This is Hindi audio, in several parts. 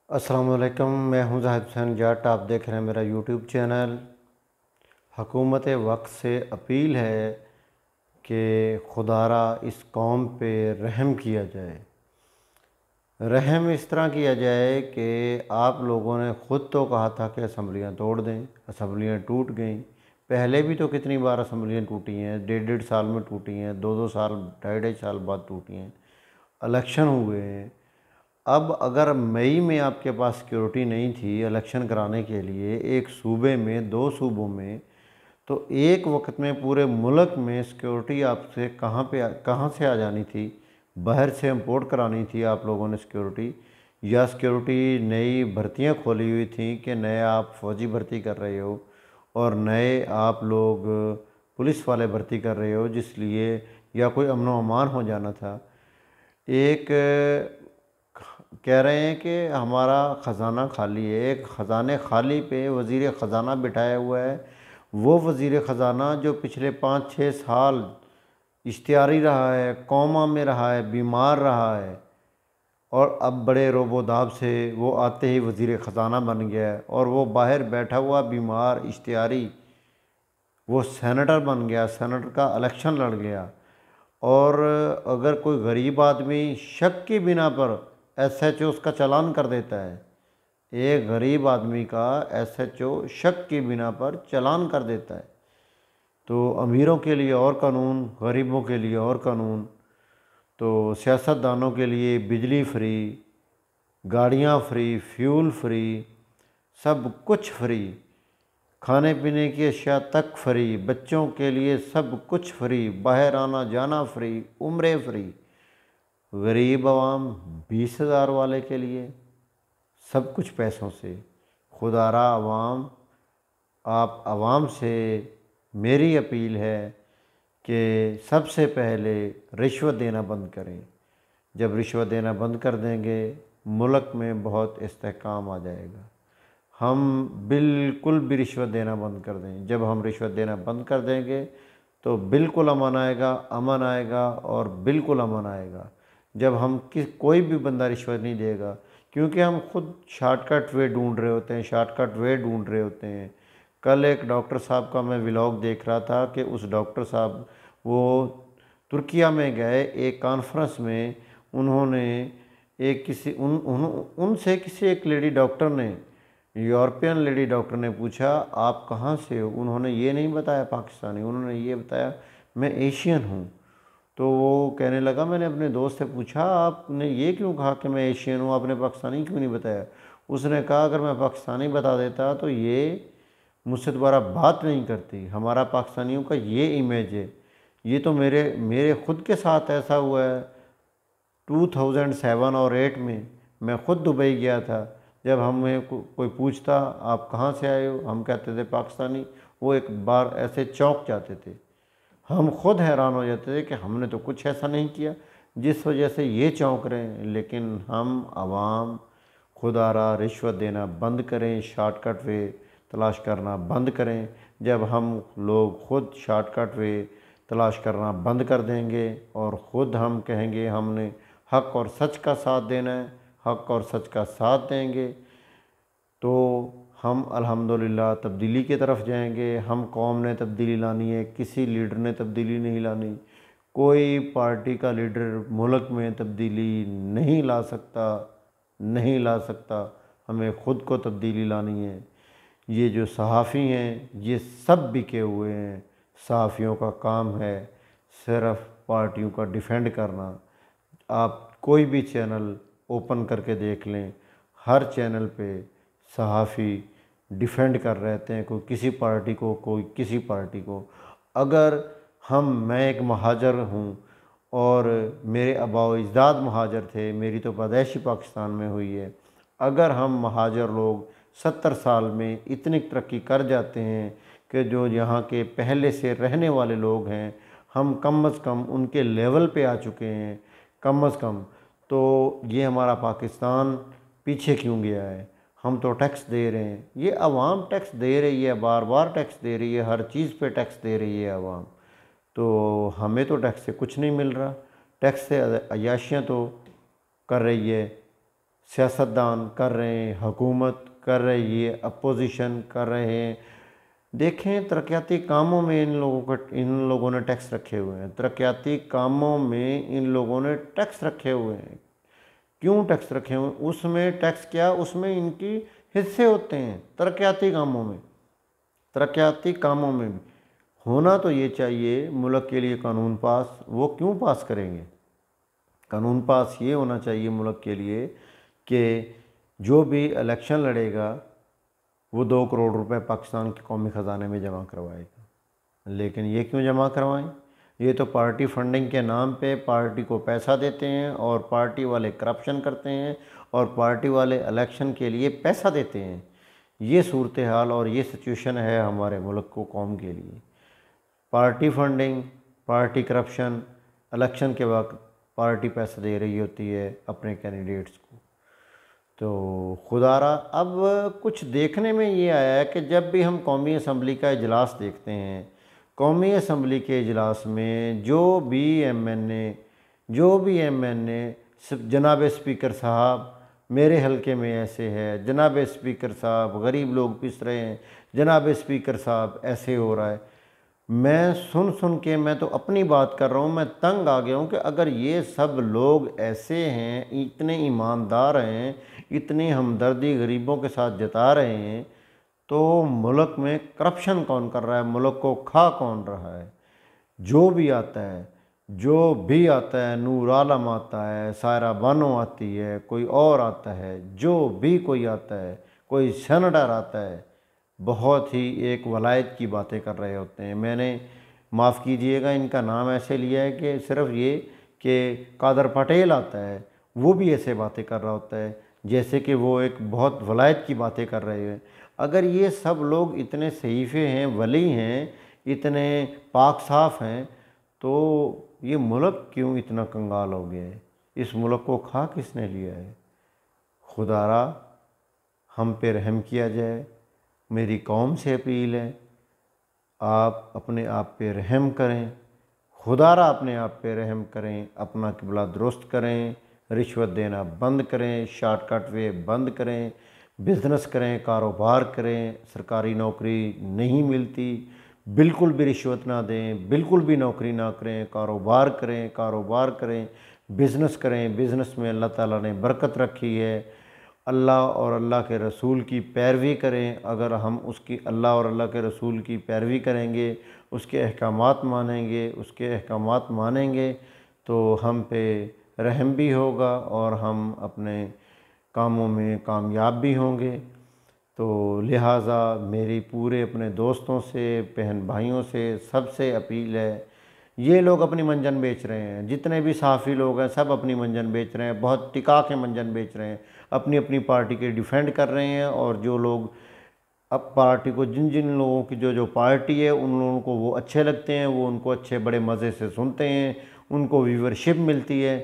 अस्सलाम वालेकुम। मैं हूं जाहिद हुसैन जाट। आप देख रहे हैं मेरा यूट्यूब चैनल। हुकूमत वक्त से अपील है कि खुदारा इस कौम पे रहम किया जाए। रहम इस तरह किया जाए कि आप लोगों ने ख़ुद तो कहा था कि असम्बलियाँ तोड़ दें, असम्बलियाँ टूट गई। पहले भी तो कितनी बार असम्बलियाँ टूटी हैं, डेढ़ डेढ़ साल में टूटी हैं, दो दो साल, ढाई ढाई साल बाद टूटी हैं। इलेक्शन हुए हैं। अब अगर मई में आपके पास सिक्योरिटी नहीं थी इलेक्शन कराने के लिए, एक सूबे में, दो सूबों में, तो एक वक्त में पूरे मुल्क में सिक्योरिटी आपसे कहाँ से आ जानी थी? बाहर से इंपोर्ट करानी थी आप लोगों ने सिक्योरिटी, या सिक्योरिटी नई भर्तियां खोली हुई थी कि नए आप फौजी भर्ती कर रहे हो और नए आप लोग पुलिस वाले भर्ती कर रहे हो, जिसलिए या कोई अमन व अमान हो जाना था। एक कह रहे हैं कि हमारा ख़जाना खाली है। एक ख़जाने खाली पे वज़ीर ख़जाना बिठाया हुआ है। वो वज़ीर ख़जाना जो पिछले 5-6 साल इश्तियारी रहा है, कोमा में रहा है, बीमार रहा है, और अब बड़े रोबोदाब से वो आते ही वज़ीर ख़जाना बन गया है, और वो बाहर बैठा हुआ बीमार इश्तियारी वो सेनेटर बन गया, सेनेटर का इलेक्शन लड़ गया। और अगर कोई गरीब आदमी शक की बिना पर एसएचओ उसका चालान कर देता है, एक गरीब आदमी का एसएचओ शक की बिना पर चालान कर देता है, तो अमीरों के लिए और कानून, गरीबों के लिए और कानून। तो सियासतदानों के लिए बिजली फ्री, गाड़ियाँ फ्री, फ्यूल फ्री, सब कुछ फ्री, खाने पीने की अशिया तक फ्री, बच्चों के लिए सब कुछ फ्री, बाहर आना जाना फ्री, उम्रें फ्री। गरीब आवाम 20,000 वाले के लिए सब कुछ पैसों से। खुदारा आवाम, आप आवाम से मेरी अपील है कि सबसे पहले रिश्वत देना बंद करें। जब रिश्वत देना बंद कर देंगे, मुल्क में बहुत इस्तेहकाम आ जाएगा। हम बिल्कुल भी रिश्वत देना बंद कर दें। जब हम रिश्वत देना बंद कर देंगे तो बिल्कुल अमन आएगा और बिल्कुल अमन आएगा। जब हम कोई भी बंदा रिश्वत नहीं देगा, क्योंकि हम खुद शॉर्टकट वे ढूंढ रहे होते हैं, शॉर्टकट वे ढूंढ रहे होते हैं। कल एक डॉक्टर साहब का मैं व्लॉग देख रहा था कि उस डॉक्टर साहब वो तुर्किया में गए एक कॉन्फ्रेंस में। उन्होंने एक किसी उन, उन उनसे किसी एक लेडी डॉक्टर ने, यूरोपियन लेडी डॉक्टर ने पूछा आप कहाँ से हो? उन्होंने ये नहीं बताया पाकिस्तानी, उन्होंने ये बताया मैं एशियन हूँ। तो वो कहने लगा, मैंने अपने दोस्त से पूछा आपने ये क्यों कहा कि मैं एशियन हूँ, आपने पाकिस्तानी क्यों नहीं बताया? उसने कहा अगर मैं पाकिस्तानी बता देता तो ये मुझसे दोबारा बात नहीं करती। हमारा पाकिस्तानियों का ये इमेज है। ये तो मेरे मेरे खुद के साथ ऐसा हुआ है। 2007 और 8 में मैं ख़ुद दुबई गया था। जब हमें कोई पूछता आप कहाँ से आए हो, हम कहते थे पाकिस्तानी, वो एक बार ऐसे चौंक जाते थे। हम खुद हैरान हो जाते थे कि हमने तो कुछ ऐसा नहीं किया जिस वजह से ये चौंक रहे हैं। लेकिन हम आवाम खुदारा रिश्वत देना बंद करें, शॉर्टकट वे तलाश करना बंद करें। जब हम लोग खुद शॉर्टकट वे तलाश करना बंद कर देंगे और ख़ुद हम कहेंगे हमने हक और सच का साथ देना है, हक और सच का साथ देंगे, तो हम अल्हम्दुलिल्लाह तब्दीली की तरफ जाएंगे। हम कौम ने तब्दीली लानी है, किसी लीडर ने तब्दीली नहीं लानी। कोई पार्टी का लीडर मुल्क में तब्दीली नहीं ला सकता, नहीं ला सकता। हमें ख़ुद को तब्दीली लानी है। ये जो सहाफ़ी हैं ये सब बिके हुए हैं। सहाफ़ियों का काम है सिर्फ़ पार्टियों का डिफेंड करना। आप कोई भी चैनल ओपन करके देख लें, हर चैनल पे सहाफ़ी डिफेंड कर रहे थे, कोई किसी पार्टी को, कोई किसी पार्टी को। अगर मैं एक महाजर हूँ और मेरे आबाओ अजदाद महाजर थे, मेरी तो पैदाइश ही पाकिस्तान में हुई है। अगर हम महाजर लोग 70 साल में इतनी तरक्की कर जाते हैं कि जो यहाँ के पहले से रहने वाले लोग हैं, हम कम अज़ कम उनके लेवल पे आ चुके हैं, कम अज़ कम, तो ये हमारा पाकिस्तान पीछे क्यों गया है? हम तो टैक्स दे रहे हैं, ये आवाम टैक्स दे रही है, बार बार टैक्स दे रही है, हर चीज़ पे टैक्स दे रही है आवाम। तो हमें तो टैक्स से कुछ नहीं मिल रहा। टैक्स से अय्याशियाँ तो कर रही है सियासतदान कर रहे हैं, हुकूमत कर रही है, अपोजिशन कर रहे हैं। देखें तरक्याती कामों में इन लोगों ने टैक्स रखे हुए हैं, तरक्याती कामों में इन लोगों ने टैक्स रखे हुए हैं। क्यों टैक्स रखे हुए हैं? उसमें टैक्स क्या, उसमें इनकी हिस्से होते हैं। तरक्याती कामों में, तरक्याती कामों में भी होना तो ये चाहिए मुल्क के लिए कानून पास। वो क्यों पास करेंगे? कानून पास ये होना चाहिए मुल्क के लिए कि जो भी इलेक्शन लड़ेगा वो 2 करोड़ रुपए पाकिस्तान के कौमी ख़जाने में जमा करवाएगा। लेकिन ये क्यों जमा करवाएं? ये तो पार्टी फंडिंग के नाम पे पार्टी को पैसा देते हैं और पार्टी वाले करप्शन करते हैं और पार्टी वाले इलेक्शन के लिए पैसा देते हैं। ये सूरत हाल और ये सिचुएशन है हमारे मुल्क को, कौम के लिए। Party funding, party corruption, election के वक्त पार्टी पैसा दे रही होती है अपने कैंडिडेट्स को। तो खुदारा अब कुछ देखने में ये आया है कि जब भी हम कौमी असम्बली का इजलास देखते हैं, कौमी असम्बली के इजलास में जो भी एम एन ए जनाब स्पीकर साहब मेरे हलके में ऐसे है, जनाब स्पीकर साहब गरीब लोग पिस रहे हैं, जनाब स्पीकर साहब ऐसे हो रहा है। मैं सुन के, मैं तो अपनी बात कर रहा हूँ, मैं तंग आ गया हूँ कि अगर ये सब लोग ऐसे हैं, इतने ईमानदार हैं, इतनी हमदर्दी गरीबों के साथ जता रहे हैं, तो मुल्क में करप्शन कौन कर रहा है? मुल्क को खा कौन रहा है? जो भी आता है, नूर आलम आता है, सायरा बानो आती है, कोई और आता है, जो भी कोई आता है, कोई सेनेटर आता है, बहुत ही एक वलायत की बातें कर रहे होते हैं। मैंने माफ़ कीजिएगा इनका नाम ऐसे लिया है कि सिर्फ ये कि कादर पटेल आता है, वो भी ऐसे बातें कर रहा होता है जैसे कि वो एक बहुत वलायत की बातें कर रहे हैं। अगर ये सब लोग इतने सहीफ़े हैं, वली हैं, इतने पाक साफ हैं, तो ये मुल्क क्यों इतना कंगाल हो गया है? इस मुल्क को खा किसने लिया है? खुदारा हम पे रहम किया जाए। मेरी कौम से अपील है, आप अपने आप पे रहम करें, खुदारा अपने आप पे रहम करें, अपना किबला दुरुस्त करें, रिश्वत देना बंद करें, शॉर्टकट वे बंद करें, बिज़नेस करें, कारोबार करें। सरकारी नौकरी नहीं मिलती, बिल्कुल भी रिश्वत ना दें, बिल्कुल भी नौकरी ना करें, कारोबार करें, बिज़नेस करें। बिज़नेस में अल्लाह ताला ने बरकत रखी है। अल्लाह और अल्लाह के रसूल की पैरवी करें। अगर हम उसकी अल्लाह और अल्लाह के रसूल की पैरवी करेंगे, उसके अहकामात मानेंगे तो हम पे रहम भी होगा और हम अपने कामों में कामयाब भी होंगे। तो लिहाजा मेरी पूरे अपने दोस्तों से, बहन भाइयों से, सबसे अपील है, ये लोग अपनी मंजन बेच रहे हैं, जितने भी सहाफ़ी लोग हैं सब अपनी मंजन बेच रहे हैं, बहुत टिका के मंजन बेच रहे हैं, अपनी अपनी पार्टी के डिफेंड कर रहे हैं। और जो लोग अब पार्टी को, जिन लोगों की जो पार्टी है, उन लोगों को वो अच्छे लगते हैं, वो उनको अच्छे बड़े मज़े से सुनते हैं, उनको व्यूवरशिप मिलती है।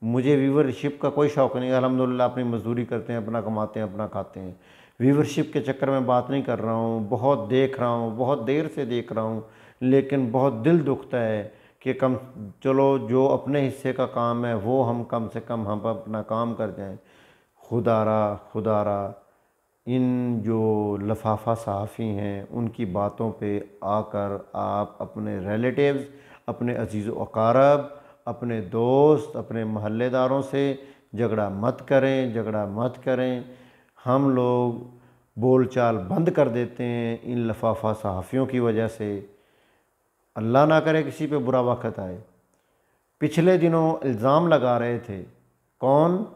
मुझे व्यूवरशिप का कोई शौक़ नहीं है, अल्हम्दुलिल्लाह अपनी मजदूरी करते हैं, अपना कमाते हैं, अपना खाते हैं। व्यूवरशिप के चक्कर में बात नहीं कर रहा हूँ, बहुत देख रहा हूँ, बहुत देर से देख रहा हूँ, लेकिन बहुत दिल दुखता है कि चलो जो अपने हिस्से का काम है वो हम कम से कम हम अपना काम कर जाएं। खुदारा इन जो लफाफा सहाफ़ी हैं उनकी बातों पे आकर आप अपने रिलेटिव्स, अपने अजीज़ व अकारब, अपने दोस्त, अपने महल्लेदारों से झगड़ा मत करें। हम लोग बोलचाल बंद कर देते हैं इन लफाफा सहाफ़ियों की वजह से। अल्लाह ना करे किसी पे बुरा वक्त आए। पिछले दिनों इल्ज़ाम लगा रहे थे, कौन?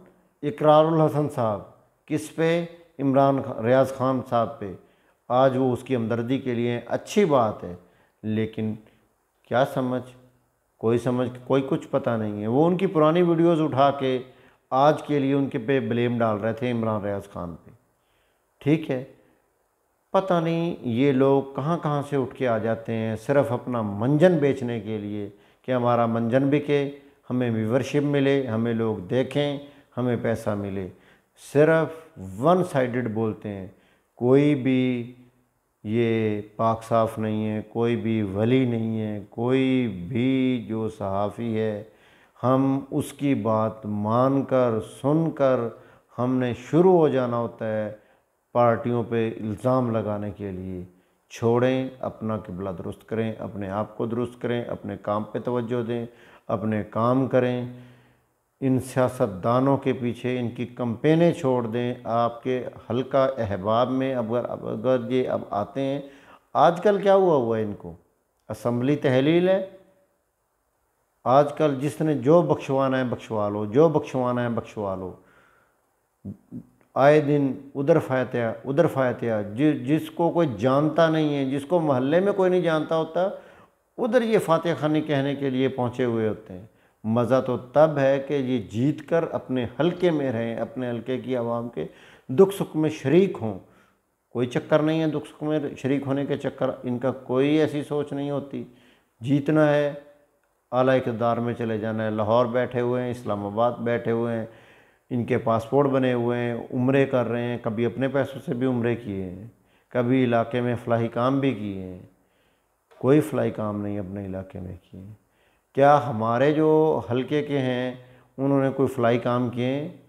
इकरारुल हसन साहब। किस पे? रियाज़ खान साहब पे। आज वो उसकी हमदर्दी के लिए अच्छी बात है, लेकिन क्या कोई कुछ पता नहीं है। वो उनकी पुरानी वीडियोज़ उठा के आज के लिए उनके पे ब्लेम डाल रहे थे, रियाज़ खान पे। ठीक है, पता नहीं ये लोग कहाँ से उठ के आ जाते हैं सिर्फ़ अपना मंजन बेचने के लिए कि हमारा मंजन बिके, हमें व्यूवरशिप मिले, हमें लोग देखें, हमें पैसा मिले। सिर्फ वन साइडेड बोलते हैं। कोई भी ये पाक साफ नहीं है, कोई भी वली नहीं है, कोई भी जो सहाफ़ी है हम उसकी बात मानकर, सुनकर हमने शुरू हो जाना होता है पार्टियों पे इल्ज़ाम लगाने के लिए। छोड़ें, अपना किबला दुरुस्त करें, अपने आप को दुरुस्त करें, अपने काम पे तवज्जो दें, अपने काम करें। इन सियासतदानों के पीछे इनकी कंपेनें छोड़ दें। आपके हल्का अहबाब में अगर ये अब आते हैं, आजकल क्या हुआ है इनको, असम्बली तहलील है। आजकल जिसने जो बख्शवाना है बख्शवा लो, जो बख्शवाना है बख्शवा लो। आए दिन उधर फातिहा उधर फातिहा, जिसको कोई जानता नहीं है, जिसको मोहल्ले में कोई नहीं जानता होता, उधर ये फातिहा खानी कहने के लिए पहुँचे हुए होते हैं। मज़ा तो तब है कि ये जीत कर अपने हलके में रहें, अपने हलके की आवाम के दुख सुख में शरीक हों। कोई चक्कर नहीं है दुख सुख में शरीक होने के चक्कर, इनका कोई ऐसी सोच नहीं होती। जीतना है, आला इक़्तिदार में चले जाना है। लाहौर बैठे हुए हैं, इस्लामाबाद बैठे हुए हैं, इनके पासपोर्ट बने हुए हैं, उम्रे कर रहे हैं, कभी अपने पैसों से भी उम्रे किए हैं, कभी इलाके में फ़लाही काम भी किए हैं। कोई फ़लाही काम नहीं अपने इलाके में किए। क्या हमारे जो हलके के हैं उन्होंने कोई फ़लाही काम किए?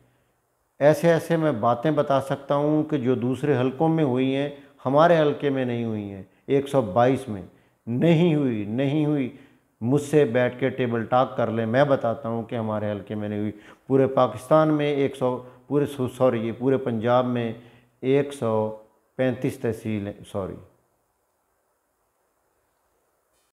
ऐसे ऐसे मैं बातें बता सकता हूँ कि जो दूसरे हलकों में हुई हैं, हमारे हलके में नहीं हुई हैं। 122 में नहीं हुई। मुझसे बैठ के टेबल टॉक कर लें, मैं बताता हूँ कि हमारे हलके में नहीं हुई। पूरे पाकिस्तान में 100, पूरे पंजाब में 135 तहसील हैं, सॉरी